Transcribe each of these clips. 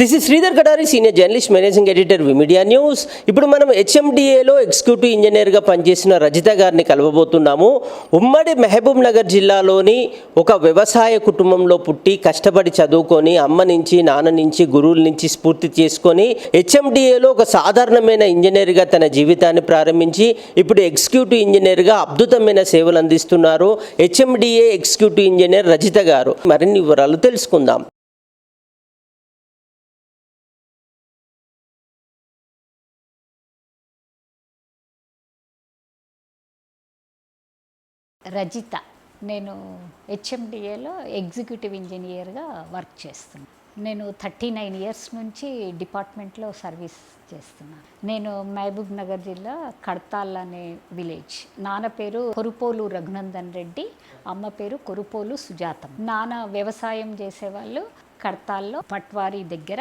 This is Sridhar Kadari, senior journalist, managing editor, V Media news. ఇప్పుడు మనం హెచ్ఎండిఏలో executive ఇంజనీర్గా పనిచేసిన రజిత గారిని కలవబోతున్నాము. ఉమ్మడి మహబూబ్ నగర్ జిల్లాలోని ఒక వ్యవసాయ కుటుంబంలో పుట్టి కష్టపడి చదువుకొని అమ్మ నుంచి, నాన్న నుంచి, గురువుల నుంచి స్ఫూర్తి చేసుకొని హెచ్ఎండిఏలో ఒక సాధారణమైన ఇంజనీర్గా తన జీవితాన్ని ప్రారంభించి ఇప్పుడు ఎగ్జిక్యూటివ్ ఇంజనీర్గా అద్భుతమైన సేవలు అందిస్తున్నారు హెచ్ఎండిఏ ఎగ్జిక్యూటివ్ ఇంజనీర్ రజిత గారు. మరిన్ని వివరాలు తెలుసుకుందాం. రజిత, నేను హెచ్ఎండిఏలో ఎగ్జిక్యూటివ్ ఇంజనీర్గా వర్క్ చేస్తున్నాను. నేను 39 ఇయర్స్ నుంచి డిపార్ట్మెంట్లో సర్వీస్ చేస్తున్నాను. నేను మహబూబ్ నగర్ జిల్లా కడతాల్ అనే విలేజ్. నాన్న పేరు కొరుపోలు రఘునందన్ రెడ్డి, అమ్మ పేరు కొరుపోలు సుజాతం. నాన్న వ్యవసాయం చేసేవాళ్ళు. కడతాల్లో పట్వారీ దగ్గర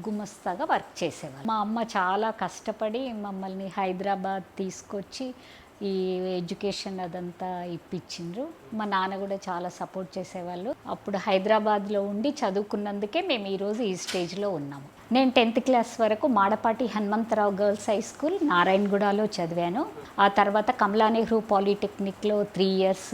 గుమస్తాగా వర్క్ చేసేవాళ్ళు. మా అమ్మ చాలా కష్టపడి మమ్మల్ని హైదరాబాద్ తీసుకొచ్చి ఈ ఎడ్యుకేషన్ అదంతా ఇప్పించిండ్రు. మా నాన్న కూడా చాలా సపోర్ట్ చేసేవాళ్ళు. అప్పుడు హైదరాబాద్లో ఉండి చదువుకున్నందుకే మేము ఈరోజు ఈ స్టేజ్లో ఉన్నాము. నేను 10th క్లాస్ వరకు Madapati Hanumantharao girls high school నారాయణగూడలో చదివాను. ఆ తర్వాత కమలా నెహ్రూ పాలిటెక్నిక్లో 3 years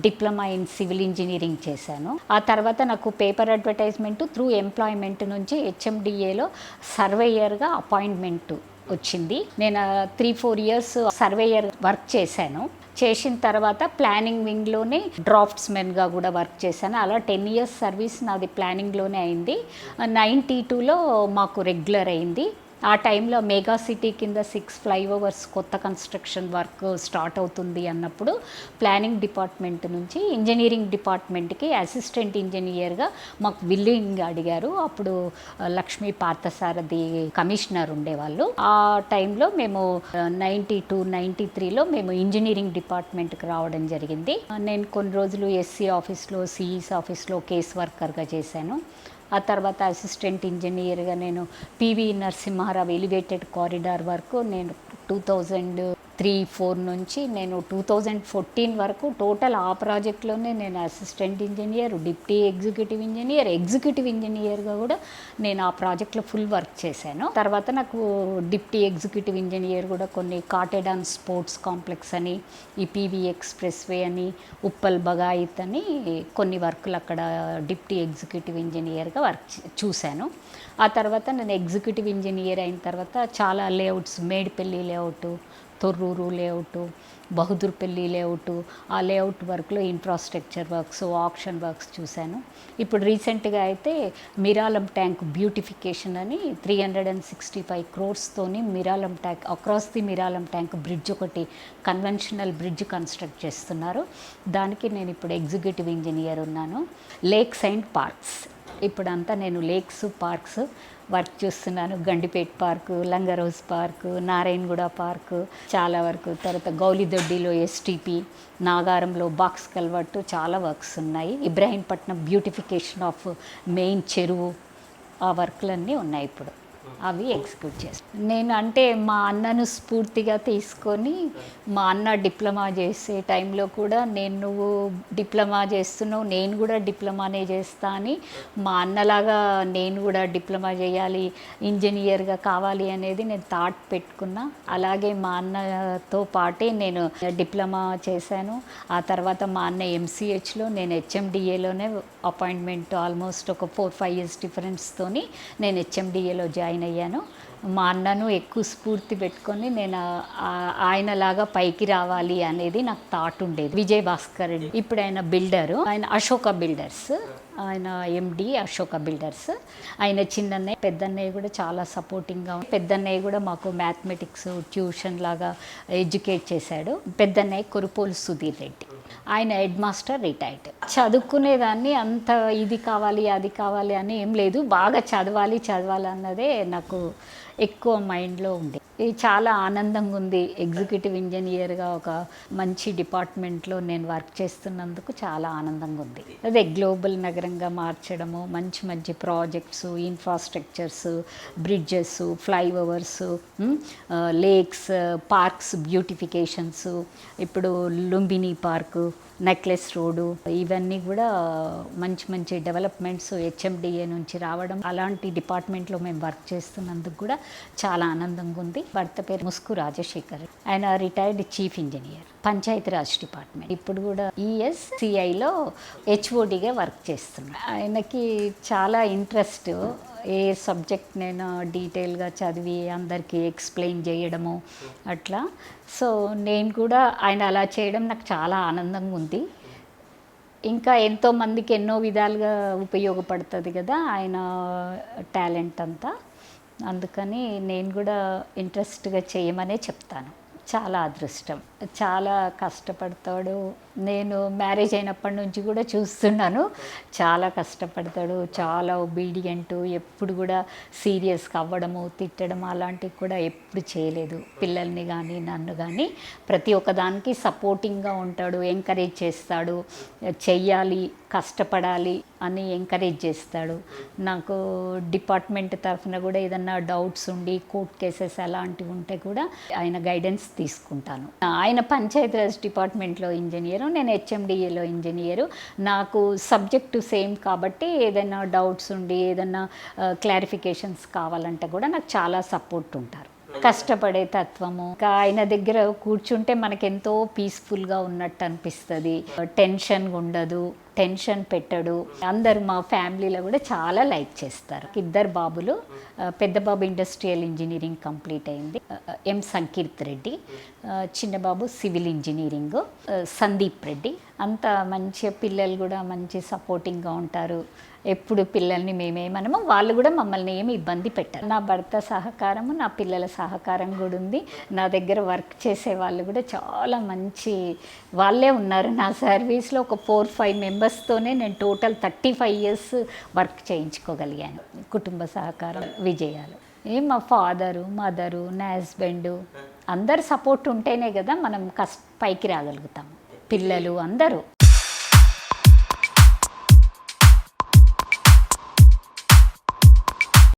diploma in civil engineering చేశాను. ఆ తర్వాత నాకు పేపర్ అడ్వర్టైజ్మెంట్ త్రూ ఎంప్లాయ్మెంట్ నుంచి హెచ్ఎండిఏలో సర్వేయర్గా అపాయింట్మెంట్ వచ్చింది. నేను 3-4 ఇయర్స్ సర్వేయర్ వర్క్ చేశాను. చేసిన తర్వాత ప్లానింగ్ వింగ్లోనే డ్రాఫ్ట్స్మెన్గా కూడా వర్క్ చేశాను. అలా 10 ఇయర్స్ సర్వీస్ నాది ప్లానింగ్లోనే అయింది. 92లో మాకు రెగ్యులర్ అయింది. ఆ టైంలో మెగా సిటీ కింద 6 ఫ్లైఓవర్స్ కొత్త కన్స్ట్రక్షన్ వర్క్ స్టార్ట్ అవుతుంది అన్నప్పుడు ప్లానింగ్ డిపార్ట్మెంట్ నుంచి ఇంజనీరింగ్ డిపార్ట్మెంట్కి అసిస్టెంట్ ఇంజనీర్గా మాకు విల్లింగ్ అడిగారు. అప్పుడు లక్ష్మీ పార్థసారథి కమిషనర్ ఉండేవాళ్ళు. ఆ టైంలో మేము 92-93లో మేము ఇంజనీరింగ్ డిపార్ట్మెంట్కి రావడం జరిగింది. నేను కొన్ని రోజులు ఎస్సీ ఆఫీస్లో, సిఈస్ ఆఫీస్లో కేస్ వర్కర్గా చేశాను. ఆ తర్వాత అసిస్టెంట్ ఇంజనీర్గా నేను పివి నరసింహారావు ఎలివేటెడ్ కారిడార్ వరకు నేను 2003-04 నుంచి నేను 2014 వరకు టోటల్ ఆ ప్రాజెక్ట్లోనే నేను assistant engineer, deputy executive engineer, executive ఇంజనీర్గా కూడా నేను ఆ ప్రాజెక్ట్లో ఫుల్ వర్క్ చేశాను. తర్వాత నాకు డిప్టీ ఎగ్జిక్యూటివ్ ఇంజనీర్ కూడా కొన్ని కాటెడాన్ స్పోర్ట్స్ కాంప్లెక్స్ అని, ఈ పివి ఎక్స్ప్రెస్ వే అని, ఉప్పల్ బగాయిత్ అని కొన్ని వర్కులు అక్కడ డిప్టీ ఎగ్జిక్యూటివ్ ఇంజనీర్గా వర్క్ చూశాను. ఆ తర్వాత నేను ఎగ్జిక్యూటివ్ ఇంజనీర్ అయిన తర్వాత చాలా layouts, Medipalli layout, Thorrur layout, Bahadurpalli layout, ఆ లేఅవుట్ వర్క్లో ఇన్ఫ్రాస్ట్రక్చర్ వర్క్స్, ఆక్షన్ వర్క్స్ చూశాను. ఇప్పుడు రీసెంట్గా అయితే మిరాలం ట్యాంక్ బ్యూటిఫికేషన్ అని 365 crores Miralam tank, across the Miralam tank bridge, ఒకటి కన్వెన్షనల్ బ్రిడ్జ్ కన్స్ట్రక్ట్ చేస్తున్నారు. దానికి నేను ఇప్పుడు ఎగ్జిక్యూటివ్ ఇంజనీర్ ఉన్నాను. లేక్స్ అండ్ పార్క్స్, ఇప్పుడంతా నేను లేక్స్, పార్క్స్ వర్క్ చేస్తున్నాను. Gandipet park, Langarhouz park, Narayanguda park చాలా వరకు. తర్వాత గౌలిదొడ్డిలో ఎస్టీపీ, నాగారంలో బాక్స్ కల్వర్టు చాలా వర్క్స్ ఉన్నాయి. ఇబ్రాహీంపట్నం బ్యూటిఫికేషన్ ఆఫ్ మెయిన్ చెరువు, ఆ వర్క్లన్నీ ఉన్నాయి ఇప్పుడు. అవి ఎగ్జిక్యూట్ చేస్తాను. నేను అంటే మా అన్నను స్ఫూర్తిగా తీసుకొని, మా అన్న డిప్లొమా చేసే టైంలో కూడా నువ్వు డిప్లొమా చేస్తున్నావు, నేను కూడా డిప్లొమానే చేస్తా అని, మా అన్నలాగా నేను కూడా డిప్లొమా చేయాలి, ఇంజనీర్గా కావాలి అనేది నేను థాట్ పెట్టుకున్నా. అలాగే మా అన్నతో పాటే నేను డిప్లొమా చేశాను. ఆ తర్వాత మా అన్న ఎంసీహెచ్లో, నేను హెచ్ఎండిఏలోనే అపాయింట్మెంట్ ఆల్మోస్ట్ ఒక 4-5 ఇయర్స్ డిఫరెన్స్తోని నేను హెచ్ఎండిఏలో జాయిన్ అయ్యాను. మా అన్నను ఎక్కువ స్ఫూర్తి పెట్టుకొని నేను ఆయనలాగా పైకి రావాలి అనేది నాకు థాట్ ఉండేది. విజయ్ భాస్కర్ రెడ్డి, ఇప్పుడు ఆయన బిల్డరు, ఆయన అశోక బిల్డర్స్, ఆయన ఎండి అశోక బిల్డర్స్. ఆయన చిన్నన్నయ్య, పెద్దన్నయ్య కూడా చాలా సపోర్టింగ్గా. పెద్దన్నయ్య కూడా మాకు మ్యాథమెటిక్స్ ట్యూషన్ లాగా ఎడ్యుకేట్ చేశాడు. పెద్దన్నయ్య కొరుపోలు సుధీర్ రెడ్డి, ఆయన హెడ్ మాస్టర్, రిటైర్డ్. చదువుకునేదాన్ని, అంత ఇది కావాలి అది కావాలి అని ఏం లేదు, బాగా చదవాలి అన్నదే నాకు ఎక్కువ మైండ్లో ఉంది. ఇది చాలా ఆనందంగా ఉంది. ఎగ్జిక్యూటివ్ ఇంజనీర్గా ఒక మంచి డిపార్ట్మెంట్లో నేను వర్క్ చేస్తున్నందుకు చాలా ఆనందంగా ఉంది. అదే గ్లోబల్ నగరంగా మార్చడము, మంచి మంచి projects, infrastructures, bridges, flyovers, lakes, parks beautifications, ఇప్పుడు లుంబిని పార్కు, నెక్లెస్ రోడ్డు ఇవన్నీ కూడా మంచి మంచి డెవలప్మెంట్స్ హెచ్ఎండిఏ నుంచి రావడం, అలాంటి డిపార్ట్మెంట్లో మేము వర్క్ చేస్తున్నందుకు కూడా చాలా ఆనందంగా ఉంది. భర్త పేరు ముస్కు రాజశేఖర్, ఆయన retired chief engineer Panchayati Raj department. ఇప్పుడు కూడా ఈఎస్సిఐలో హెచ్ఓడిగా వర్క్ చేస్తున్నాడు. ఆయనకి చాలా ఇంట్రెస్ట్ ఏ సబ్జెక్ట్ నేను డీటెయిల్గా చదివి అందరికీ ఎక్స్ప్లెయిన్ చేయడము అట్లా. సో నేను కూడా ఆయన అలా చేయడం నాకు చాలా ఆనందంగా ఉంది. ఇంకా ఎంతోమందికి ఎన్నో విధాలుగా ఉపయోగపడుతుంది కదా ఆయన టాలెంట్ అంతా. అందుకని నేను కూడా ఇంట్రెస్ట్గా చేయమనే చెప్తాను. చాలా అదృష్టం, చాలా కష్టపడతాడు. నేను మ్యారేజ్ అయినప్పటి నుంచి కూడా చూస్తున్నాను, చాలా కష్టపడతాడు, చాలా ఒబీడియంట్. ఎప్పుడు కూడా సీరియస్గా అవ్వడము, తిట్టడం అలాంటివి కూడా ఎప్పుడు చేయలేదు. పిల్లల్ని కానీ నన్ను కానీ ప్రతి ఒక్కదానికి సపోర్టింగ్గా ఉంటాడు, ఎంకరేజ్ చేస్తాడు, చెయ్యాలి, కష్టపడాలి అని ఎంకరేజ్ చేస్తాడు. నాకు డిపార్ట్మెంట్ తరఫున కూడా ఏదన్నా డౌట్స్ ఉండి కోర్ట్ కేసెస్ అలాంటివి ఉంటే కూడా ఆయన గైడెన్స్ తీసుకుంటాను. ఆయన పంచాయతీరాజ్ డిపార్ట్మెంట్లో ఇంజనీరు, నేను హెచ్ఎండిఏలో ఇంజనీరు. నాకు సబ్జెక్టు సేమ్ కాబట్టి ఏదైనా డౌట్స్ ఉండి ఏదైనా క్లారిఫికేషన్స్ కావాలంటే కూడా నాకు చాలా సపోర్ట్ ఉంటారు. కష్టపడే తత్వము, ఇంకా ఆయన దగ్గర కూర్చుంటే మనకెంతో పీస్ఫుల్గా ఉన్నట్టు అనిపిస్తుంది. టెన్షన్ ఉండదు, టెన్షన్ పెట్టడు. అందరు మా ఫ్యామిలీలో కూడా చాలా లైక్ చేస్తారు. 2 బాబులు, పెద్ద బాబు ఇండస్ట్రియల్ ఇంజనీరింగ్ కంప్లీట్ అయింది, ఎం సంకీర్త్ రెడ్డి. చిన్న బాబు సివిల్ ఇంజనీరింగ్, సందీప్ రెడ్డి. అంత మంచి పిల్లలు కూడా మంచి సపోర్టింగ్గా ఉంటారు. ఎప్పుడు పిల్లల్ని మేమేమనము, వాళ్ళు కూడా మమ్మల్ని ఏమి ఇబ్బంది పెట్టారు. నా భర్త సహకారము, నా పిల్లల సహకారం కూడా ఉంది. నా దగ్గర వర్క్ చేసే వాళ్ళు కూడా చాలా మంచి వాళ్ళే ఉన్నారు. నా సర్వీస్లో ఒక 4-5 మెంబర్స్తోనే నేను టోటల్ 35 years వర్క్ చేయించుకోగలిగాను. కుటుంబ సహకారం, విజయాలు. మా ఫాదరు, మదరు, నా హస్బెండు అందరు సపోర్ట్ ఉంటేనే కదా మనం పైకి రాగలుగుతాము. పిల్లలు అందరూ